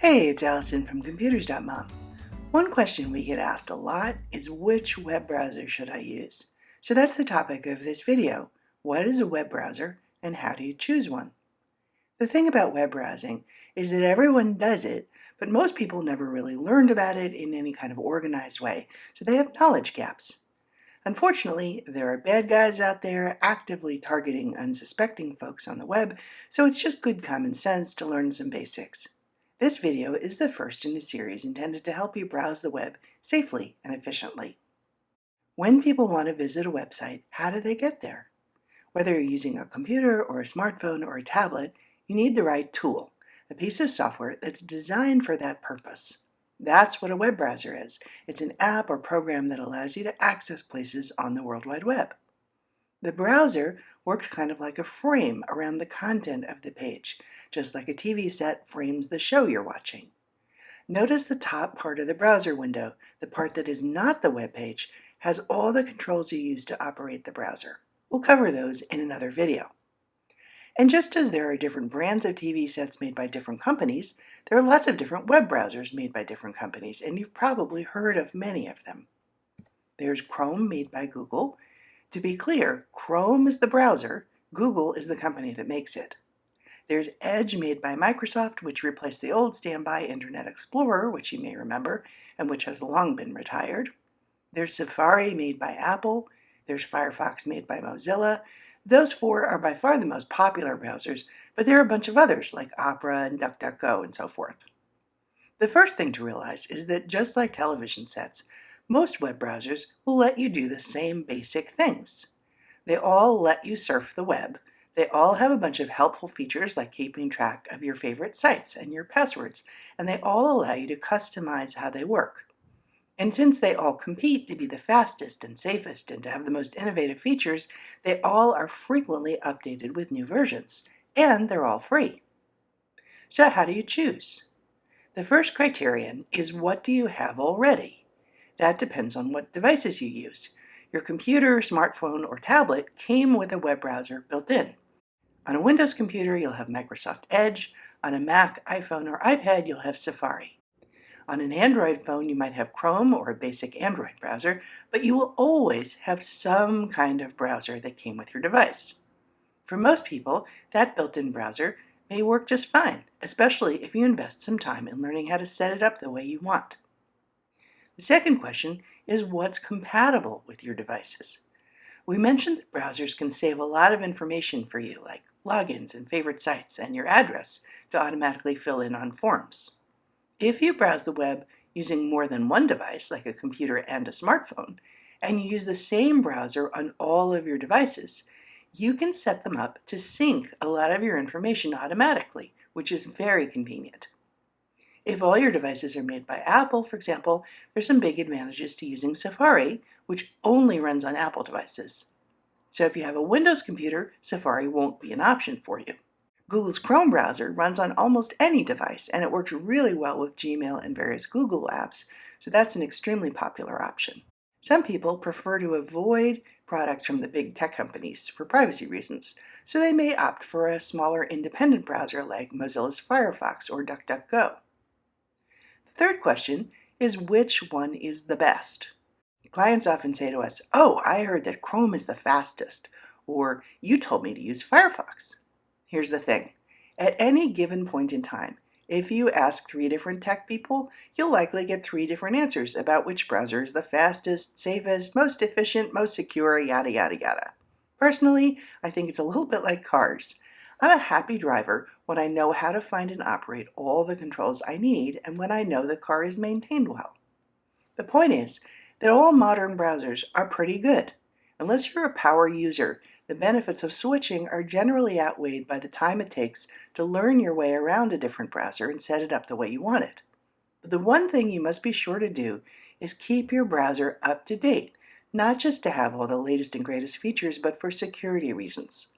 Hey, it's Allison from Computers.mom. One question we get asked a lot is which web browser should I use? So that's the topic of this video. What is a web browser and how do you choose one? The thing about web browsing is that everyone does it, but most people never really learned about it in any kind of organized way, so they have knowledge gaps. Unfortunately, there are bad guys out there actively targeting unsuspecting folks on the web, so it's just good common sense to learn some basics. This video is the first in a series intended to help you browse the web safely and efficiently. When people want to visit a website, how do they get there? Whether you're using a computer or a smartphone or a tablet, you need the right tool, a piece of software that's designed for that purpose. That's what a web browser is. It's an app or program that allows you to access places on the World Wide Web. The browser works kind of like a frame around the content of the page, just like a TV set frames the show you're watching. Notice the top part of the browser window, the part that is not the web page, has all the controls you use to operate the browser. We'll cover those in another video. And just as there are different brands of TV sets made by different companies, there are lots of different web browsers made by different companies, and you've probably heard of many of them. There's Chrome made by Google. To be clear, Chrome is the browser, Google is the company that makes it. There's Edge made by Microsoft, which replaced the old standby Internet Explorer, which you may remember, and which has long been retired. There's Safari made by Apple. There's Firefox made by Mozilla. Those four are by far the most popular browsers, but there are a bunch of others like Opera and DuckDuckGo and so forth. The first thing to realize is that just like television sets, most web browsers will let you do the same basic things. They all let you surf the web. They all have a bunch of helpful features like keeping track of your favorite sites and your passwords, and they all allow you to customize how they work. And since they all compete to be the fastest and safest and to have the most innovative features, they all are frequently updated with new versions, and they're all free. So how do you choose? The first criterion is what do you have already? That depends on what devices you use. Your computer, smartphone, or tablet came with a web browser built in. On a Windows computer, you'll have Microsoft Edge. On a Mac, iPhone, or iPad, you'll have Safari. On an Android phone, you might have Chrome or a basic Android browser, but you will always have some kind of browser that came with your device. For most people, that built-in browser may work just fine, especially if you invest some time in learning how to set it up the way you want. The second question is what's compatible with your devices. We mentioned that browsers can save a lot of information for you, like logins and favorite sites and your address, to automatically fill in on forms. If you browse the web using more than one device, like a computer and a smartphone, and you use the same browser on all of your devices, you can set them up to sync a lot of your information automatically, which is very convenient. If all your devices are made by Apple, for example, there's some big advantages to using Safari, which only runs on Apple devices. So if you have a Windows computer, Safari won't be an option for you. Google's Chrome browser runs on almost any device, and it works really well with Gmail and various Google apps, so that's an extremely popular option. Some people prefer to avoid products from the big tech companies for privacy reasons, so they may opt for a smaller independent browser like Mozilla's Firefox or DuckDuckGo. The third question is which one is the best? Clients often say to us, "Oh, I heard that Chrome is the fastest," or "You told me to use Firefox." Here's the thing. At any given point in time, if you ask 3 different tech people, you'll likely get 3 different answers about which browser is the fastest, safest, most efficient, most secure, yada yada yada. Personally, I think it's a little bit like cars. I'm a happy driver when I know how to find and operate all the controls I need and when I know the car is maintained well. The point is that all modern browsers are pretty good. Unless you're a power user, the benefits of switching are generally outweighed by the time it takes to learn your way around a different browser and set it up the way you want it. But the one thing you must be sure to do is keep your browser up to date, not just to have all the latest and greatest features, but for security reasons.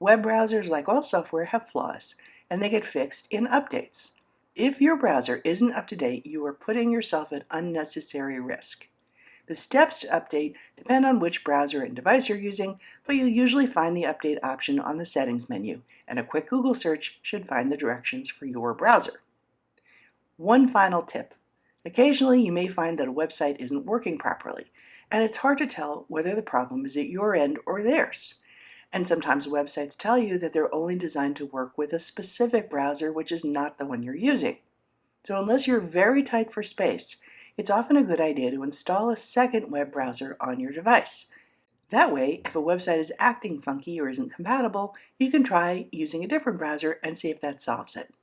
Web browsers, like all software, have flaws, and they get fixed in updates. If your browser isn't up to date, you are putting yourself at unnecessary risk. The steps to update depend on which browser and device you're using, but you'll usually find the update option on the settings menu, and a quick Google search should find the directions for your browser. One final tip. Occasionally you may find that a website isn't working properly, and it's hard to tell whether the problem is at your end or theirs. And sometimes websites tell you that they're only designed to work with a specific browser, which is not the one you're using. So unless you're very tight for space, it's often a good idea to install a second web browser on your device. That way, if a website is acting funky or isn't compatible, you can try using a different browser and see if that solves it.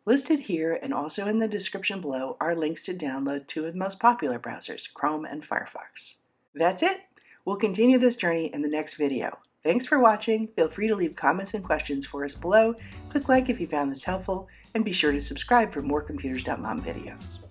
Listed here and also in the description below are links to download two of the most popular browsers, Chrome and Firefox. That's it! We'll continue this journey in the next video. Thanks for watching. Feel free to leave comments and questions for us below. Click like if you found this helpful, and be sure to subscribe for more Computers.mom videos.